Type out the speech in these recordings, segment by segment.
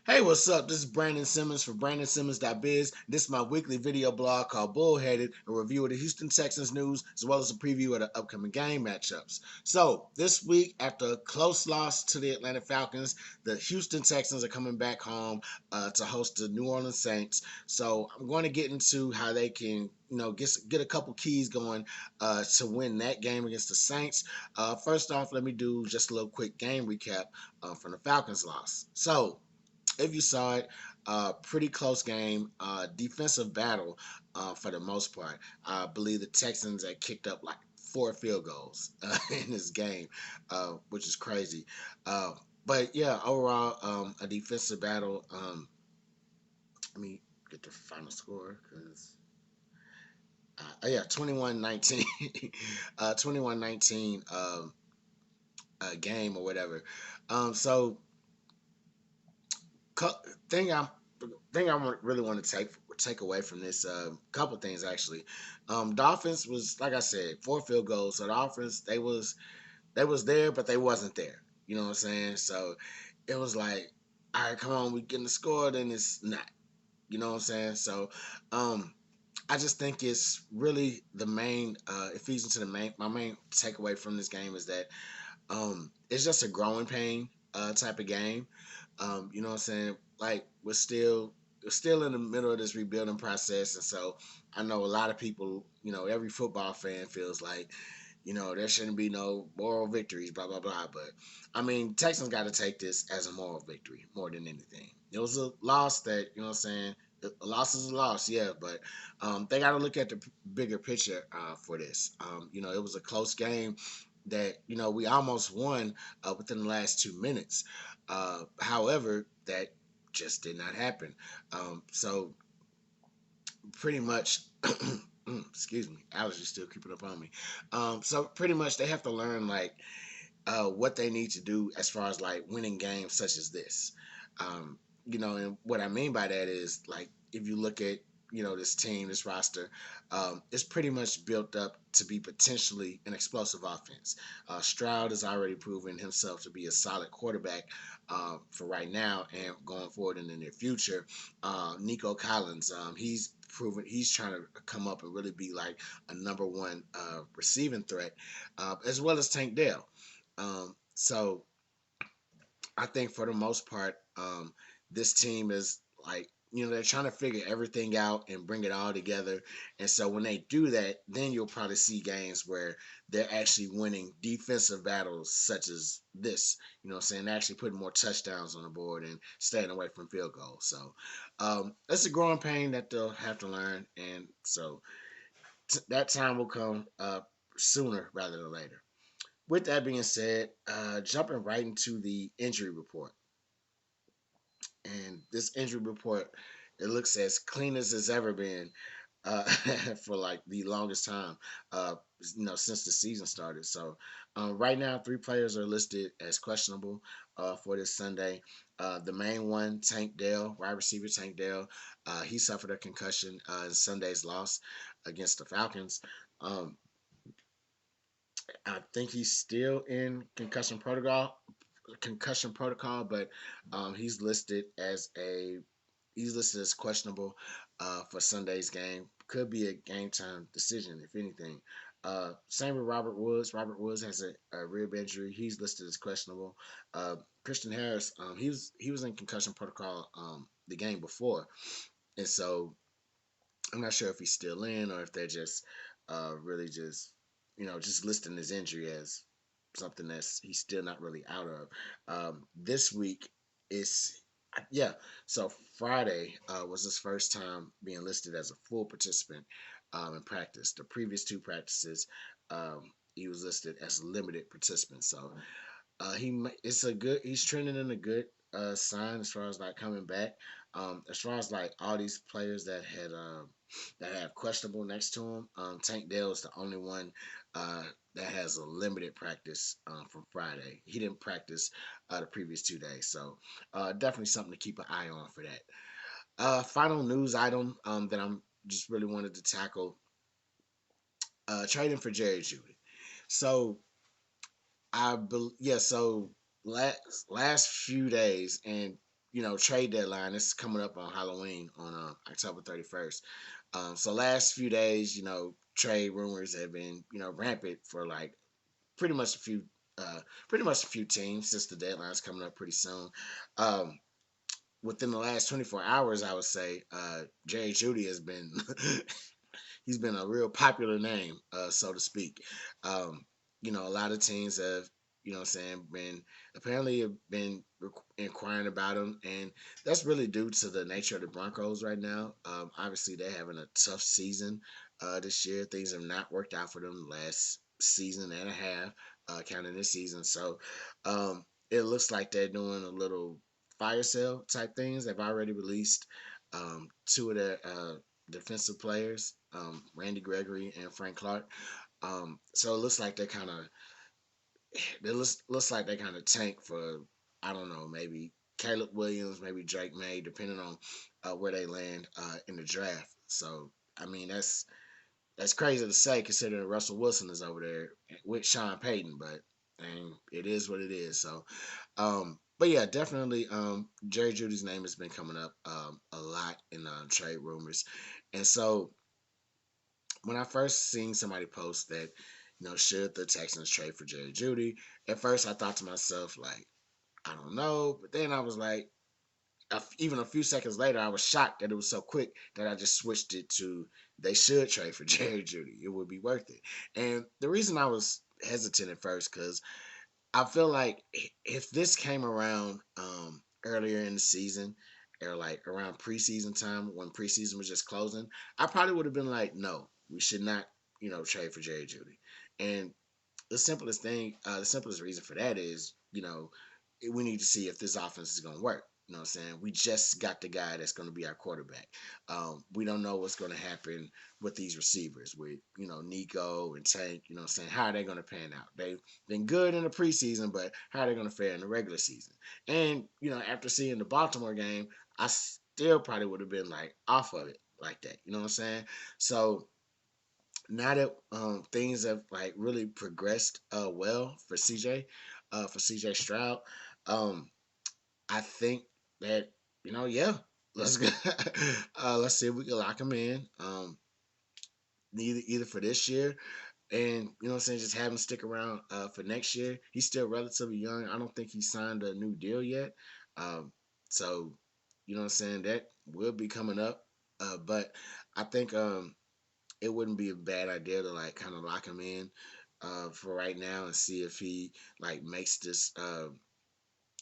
Hey, what's up? This is Brandon Simmons for BrandonSimmons.biz. This is my weekly video blog called Bullheaded, a review of the Houston Texans news, as well as a preview of the upcoming game matchups. So, this week, after a close loss to the Atlanta Falcons, the Houston Texans are coming back home to host the New Orleans Saints. So, I'm going to get into how they can get a couple keys going to win that game against the Saints. First off, let me do just a little quick game recap from the Falcons loss. So, if you saw it, pretty close game, defensive battle for the most part. I believe the Texans had kicked up like 4 field goals in this game, which is crazy. Uh, but yeah, overall, a defensive battle. Let me get the final score because. Yeah, 21-19, 21-19 game or whatever. So co- thing I really want to take away from this couple things actually. The offense was like I said, 4 field goals. So the offense they was there, but they wasn't there. You know what I'm saying? So it was like, all right, come on, we getting the score, then it's not. You know what I'm saying? So I just think it's really the main it feeds into the main my main takeaway from this game is that it's just a growing pain type of game. You know what I'm saying? Like we're still in the middle of this rebuilding process, and so I know a lot of people, every football fan feels like, there shouldn't be no moral victories, blah blah blah. But I mean, Texans got to take this as a moral victory more than anything. It was a loss that you know what I'm saying. A loss is a loss, yeah, but they got to look at the bigger picture for this. It was a close game that we almost won within the last 2 minutes. However, that just did not happen. So pretty much, excuse me, allergies still creeping up on me. So pretty much, they have to learn like what they need to do as far as like winning games such as this. And what I mean by that is like if you look at this team, this roster, it's pretty much built up to be potentially an explosive offense. Stroud has already proven himself to be a solid quarterback for right now and going forward in the near future. Nico Collins, he's proven he's trying to come up and really be like a number one receiving threat, as well as Tank Dell. So I think for the most part, this team is like, they're trying to figure everything out and bring it all together. And so when they do that, then you'll probably see games where they're actually winning defensive battles such as this, what I'm saying, actually putting more touchdowns on the board and staying away from field goals. So that's a growing pain that they'll have to learn. And so that time will come sooner rather than later. With that being said, jumping right into the injury report. And this injury report, it looks as clean as it's ever been uh, for like the longest time, uh, since the season started. So right now, 3 players are listed as questionable for this Sunday. The main one, Tank Dell, wide receiver Tank Dell, he suffered a concussion in Sunday's loss against the Falcons. Um, I think he's still in concussion protocol, but he's listed as questionable for Sunday's game. Could be a game time decision, if anything. Same with Robert Woods. Robert Woods has a rib injury. He's listed as questionable. Christian Harris, he was in concussion protocol the game before, and so I'm not sure if he's still in or if they're just really just listing his injury as something that's he's still not really out of. This week is yeah. So Friday was his first time being listed as a full participant in practice. The previous 2 practices, he was listed as a limited participant. So he's trending in a good sign as far as like coming back. As far as like all these players that have questionable next to him, Tank Dell is the only one that has a limited practice from Friday. He didn't practice the previous 2 days, so definitely something to keep an eye on for that. Final news item that I'm just really wanted to tackle: trading for Jerry Judy. So yeah. So last few days, and trade deadline. It's coming up on Halloween on October 31st. So last few days, trade rumors have been rampant for like pretty much a few uh, pretty much a few teams since the deadline's coming up pretty soon. Um, Within the last 24 hours, I would say Jerry Judy has been he's been a real popular name, so to speak. Um, a lot of teams have, what I'm saying, been apparently have been inquiring about him, and that's really due to the nature of the Broncos right now. Obviously, they're having a tough season this year. Things have not worked out for them last season and a half, counting this season. So it looks like they're doing a little fire sale type things. They've already released two of their defensive players, Randy Gregory and Frank Clark. So it looks like they kind of looks like they kind of tank for, I don't know, maybe Caleb Williams, maybe Drake May, depending on where they land in the draft. So I mean that's crazy to say considering Russell Wilson is over there with Sean Payton, but it is what it is. So but yeah, definitely. Jerry Judy's name has been coming up a lot in trade rumors, and so when I first seen somebody post that, should the Texans trade for Jerry Judy, at first I thought to myself like, I don't know, but then I was like, even a few seconds later, I was shocked that it was so quick that I just switched it to they should trade for Jerry Judy. It would be worth it. And the reason I was hesitant at first because I feel like if this came around earlier in the season or like around preseason time when preseason was just closing, I probably would have been like, no, we should not, trade for Jerry Judy. And the simplest reason for that is, we need to see if this offense is going to work. You know what I'm saying? We just got the guy that's going to be our quarterback. We don't know what's going to happen with these receivers, with, Nico and Tank. You know what I'm saying? How are they going to pan out? They've been good in the preseason, but how are they going to fare in the regular season? And, after seeing the Baltimore game, I still probably would have been like off of it like that. You know what I'm saying? So now that things have like really progressed well for CJ Stroud, um, I think that yeah, let's go. Let's see if we can lock him in. Either for this year and what I'm saying, just have him stick around for next year. He's still relatively young. I don't think he signed a new deal yet. Um, so what I'm saying, that will be coming up. But I think it wouldn't be a bad idea to like kind of lock him in for right now and see if he like makes this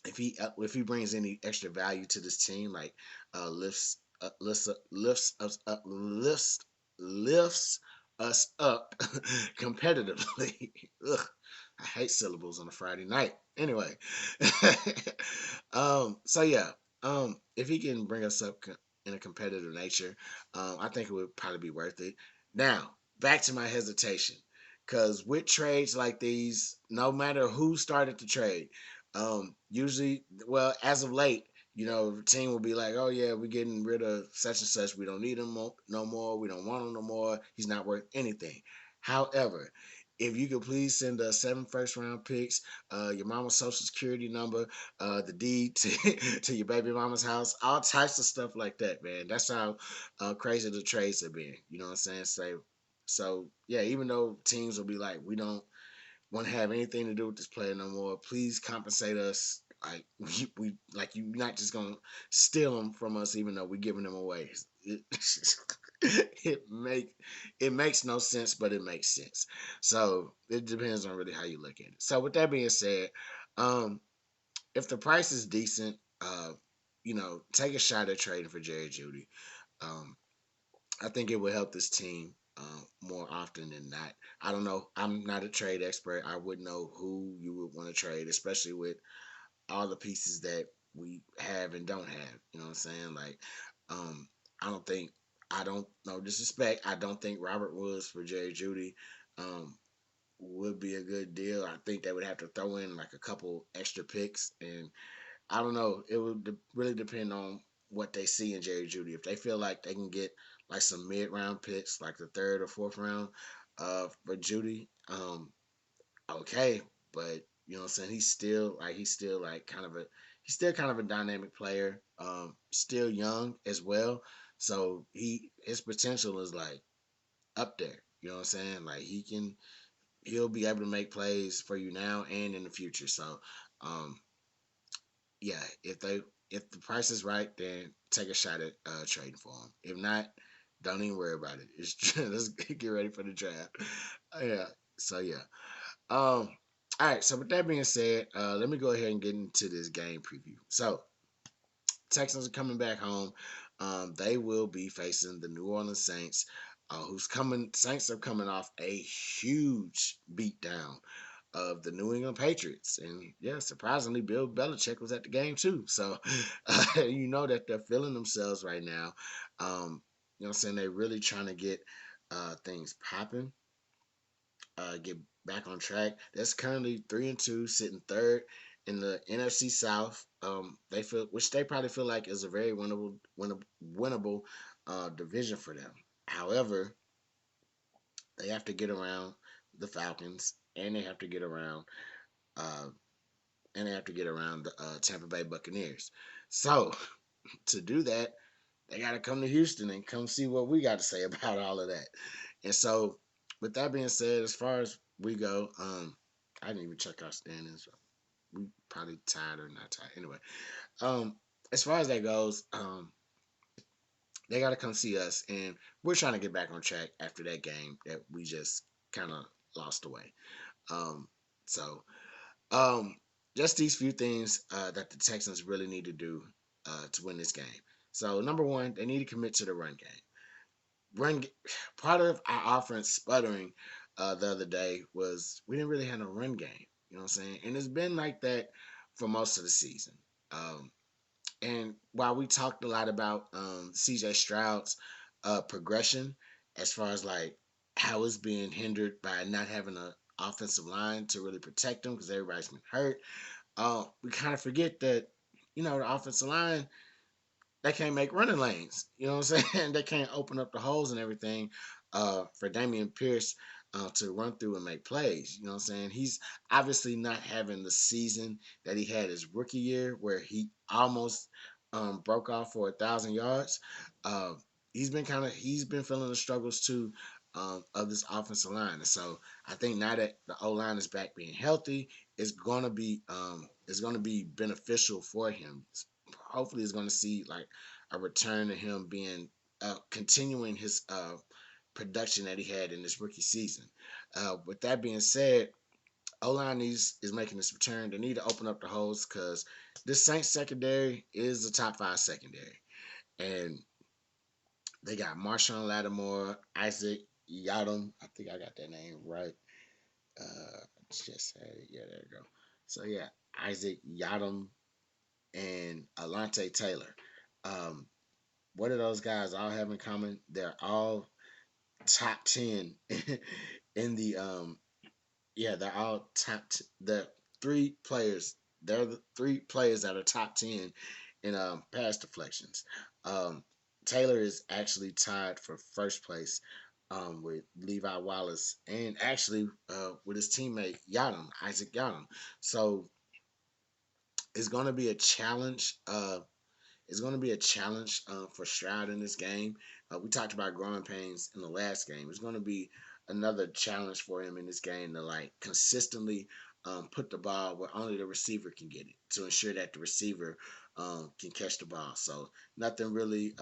if he brings any extra value to this team, like lifts lifts us up competitively. Ugh, I hate syllables on a Friday night. Anyway, so yeah, if he can bring us up in a competitive nature, I think it would probably be worth it. Now, back to my hesitation, because with trades like these, no matter who started the trade, usually, well, as of late, the team will be like, "Oh yeah, we're getting rid of such and such. We don't need him no more. We don't want him no more. He's not worth anything." However, if you could please send us 7 first-round picks, your mama's social security number, the deed to, to your baby mama's house, all types of stuff like that, man. That's how crazy the trades have been. You know what I'm saying? So yeah, even though teams will be like, we don't want to have anything to do with this player no more. Please compensate us. Like we like you're not just gonna steal them from us, even though we're giving them away. It, it make it makes no sense, but it makes sense. So it depends on really how you look at it. So with that being said, um, if the price is decent, take a shot at trading for Jerry Judy. Um, I think it will help this team more often than not. I don't know. I'm not a trade expert. I wouldn't know who you would want to trade, especially with all the pieces that we have and don't have. You know what I'm saying? Like, um, I don't think, I don't, no disrespect, I don't think Robert Woods for Jerry Judy um, would be a good deal. I think they would have to throw in like a couple extra picks and I don't know. It would really depend on what they see in Jerry Judy. If they feel like they can get like some mid round picks, like the third or fourth round, for Judy, okay. But you know what I'm saying? He's still like kind of a he's still kind of a dynamic player. Still young as well, so his potential is like up there. You know what I'm saying? Like he'll be able to make plays for you now and in the future. So, um, yeah, if the price is right, then take a shot at trading for him. If not, don't even worry about it. It's let's get ready for the draft. Yeah. So yeah. Um. All right. So with that being said, let me go ahead and get into this game preview. So Texans are coming back home. They will be facing the New Orleans Saints, who's coming. Saints are coming off a huge beatdown of the New England Patriots. And yeah, surprisingly, Bill Belichick was at the game too. So you know that they're feeling themselves right now. You know what I'm saying? They're really trying to get things popping, get back on track. That's currently 3-2, sitting third in the NFC South. They feel, which they probably feel like is a very winnable division for them. However, they have to get around the Falcons, and they have to get around uh, the Tampa Bay Buccaneers. So to do that, they got to come to Houston and come see what we got to say about all of that. And so, with that being said, as far as we go, I didn't even check our standings. We probably tied or not tied. Anyway, um, as far as that goes, they got to come see us, and we're trying to get back on track after that game that we just kind of lost away. Um, so Um, just these few things that the Texans really need to do to win this game. So number one, they need to commit to the run game. Run Part of our offense sputtering the other day was we didn't really have no run game. You know what I'm saying? And it's been like that for most of the season. Um, and while we talked a lot about CJ Stroud's progression as far as like how it's being hindered by not having a offensive line to really protect him because everybody's been hurt, we kind of forget that the offensive line, they can't make running lanes. You know what I'm saying? They can't open up the holes and everything for Damian Pierce to run through and make plays. You know what I'm saying? He's obviously not having the season that he had his rookie year, where he almost broke off for 1,000 yards. Uh, he's been feeling the struggles too of this offensive line, and so I think now that the O line is back being healthy, it's gonna be beneficial for him. Hopefully, it's gonna see like a return to him being continuing his production that he had in this rookie season. With that being said, O line is making this return. They need to open up the holes because this Saints secondary is the top five secondary, and they got Marshawn Lattimore, Isaac Yadam. I think I got that name right. Just said it. Yeah, there you go. So yeah, Isaac Yadam and Alante Taylor. Um, what do those guys all have in common? They're all top 10 in the yeah, they're all the three players. They're the three players that are top 10 in pass deflections. Um, Taylor is actually tied for first place with Levi Wallace and actually with his teammate Yadam, Isaac Yadam. So it's going to be a challenge. It's going to be a challenge for Stroud in this game. We talked about growing pains in the last game. It's going to be another challenge for him in this game to like consistently put the ball where only the receiver can get it to ensure that the receiver can catch the ball. So nothing really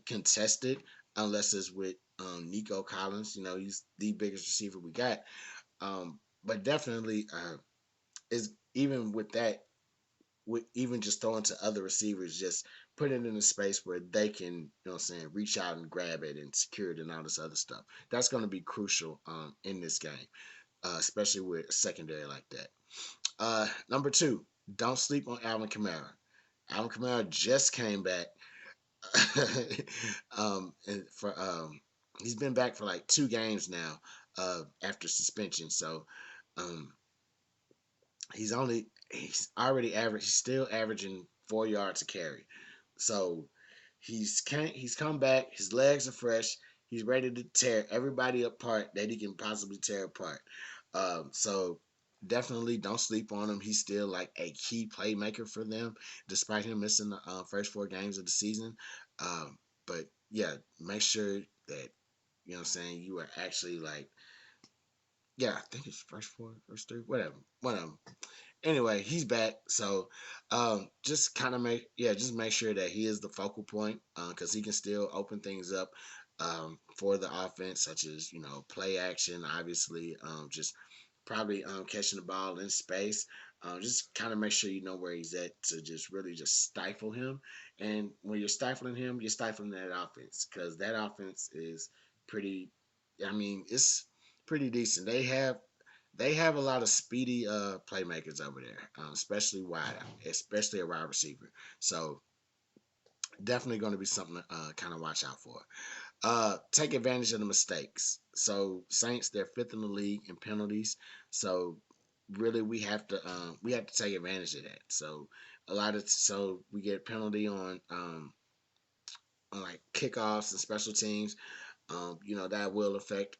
contested unless it's with Nico Collins. You know, he's the biggest receiver we got. But definitely is even with that, with even just throwing to other receivers, just put it in a space where they can, reach out and grab it and secure it and all this other stuff. That's going to be crucial in this game, especially with a secondary like that. Number two, don't sleep on Alvin Kamara. Alvin Kamara just came back. And for he's been back for like 2 games now after suspension. So um, he's still averaging 4 yards a carry. So he's come back. His legs are fresh. He's ready to tear everybody apart that he can possibly tear apart. So definitely don't sleep on him. He's still like a key playmaker for them, despite him missing the first 4 games of the season. But yeah, make sure that you know what I'm saying you are actually like, yeah, I think it's first 4, first 3, whatever, one of them. Anyway, he's back. So just kind of just make sure that he is the focal point because he can still open things up for the offense, such as play action, obviously, just probably catching the ball in space. Just kind of make sure you know where he's at to just really just stifle him. And when you're stifling him, you're stifling that offense because that offense is pretty. I mean, it's pretty decent. They have a lot of speedy playmakers over there, especially wide out, especially a wide receiver. So definitely going to be something to kind of watch out for. Take advantage of the mistakes. So Saints, they're fifth in the league in penalties. So really, we have to take advantage of that. So we get penalty on like kickoffs and special teams. That will affect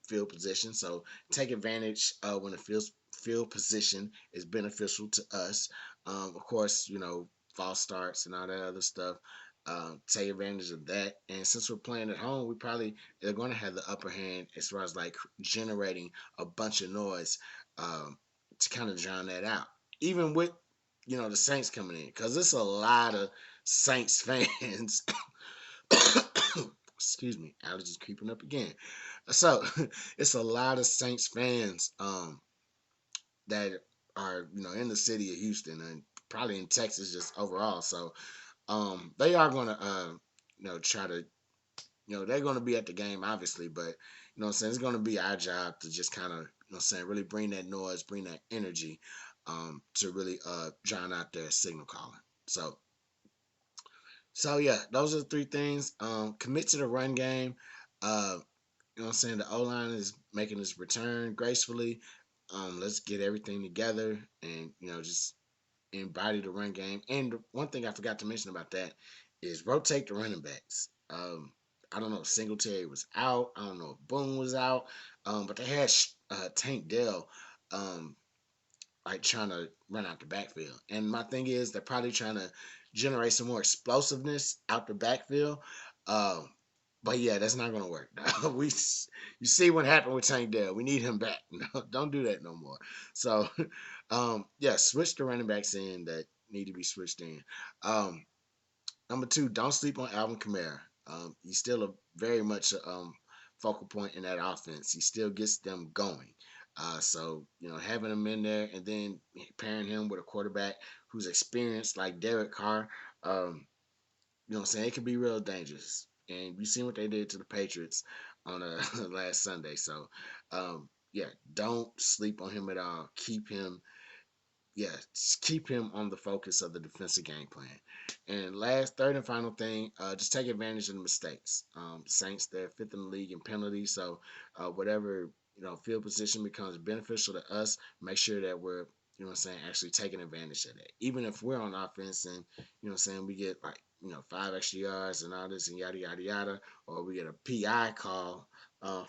field position. So take advantage when the field position is beneficial to us. Of course, false starts and all that other stuff. Take advantage of that. And since we're playing at home, they're going to have the upper hand as far as like generating a bunch of noise to kind of drown that out. Even with the Saints coming in, because it's a lot of Saints fans. Excuse me, allergies creeping up again. So it's a lot of Saints fans that are in the city of Houston and probably in Texas just overall. So they are gonna try to they're gonna be at the game obviously, but what I'm saying, it's gonna be our job to just kind of really bring that noise, bring that energy to really drown out their signal calling. So yeah, those are the 3 things. Commit to the run game. You know what I'm saying? The O line is making its return gracefully. Let's get everything together and just embody the run game. And one thing I forgot to mention about that is rotate the running backs. I don't know if Singletary was out. I don't know if Boone was out. But they had Tank Dell like trying to run out the backfield. And my thing is they're probably trying to generate some more explosiveness out the backfield. Um, but yeah, that's not gonna work. You see what happened with Tank Dell. We need him back. No, don't do that no more. So yeah, switch the running backs in that need to be switched in. Um, Number 2, don't sleep on Alvin Kamara. He's still a very much a focal point in that offense. He still gets them going. So having him in there and then pairing him with a quarterback who's experienced like Derek Carr, what I'm saying, it can be real dangerous. And we seen what they did to the Patriots on last Sunday. So yeah, don't sleep on him at all. Keep him on the focus of the defensive game plan. And third and final thing, just take advantage of the mistakes. Saints, they're fifth in the league in penalties, so whatever field position becomes beneficial to us, make sure that we're actually taking advantage of that. Even if we're on offense and we get like 5 extra yards and all this and yada yada yada, or we get a PI call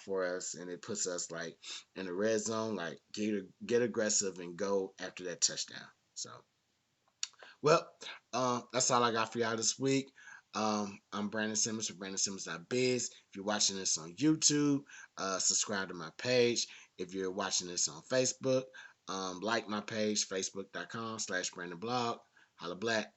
for us and it puts us like in the red zone, like get aggressive and go after that touchdown. So, well, that's all I got for y'all this week. I'm Brandon Simmons from BrandonSimmons.biz. If you're watching this on YouTube, subscribe to my page. If you're watching this on Facebook, like my page, facebook.com/BrandonBlog. Holla black.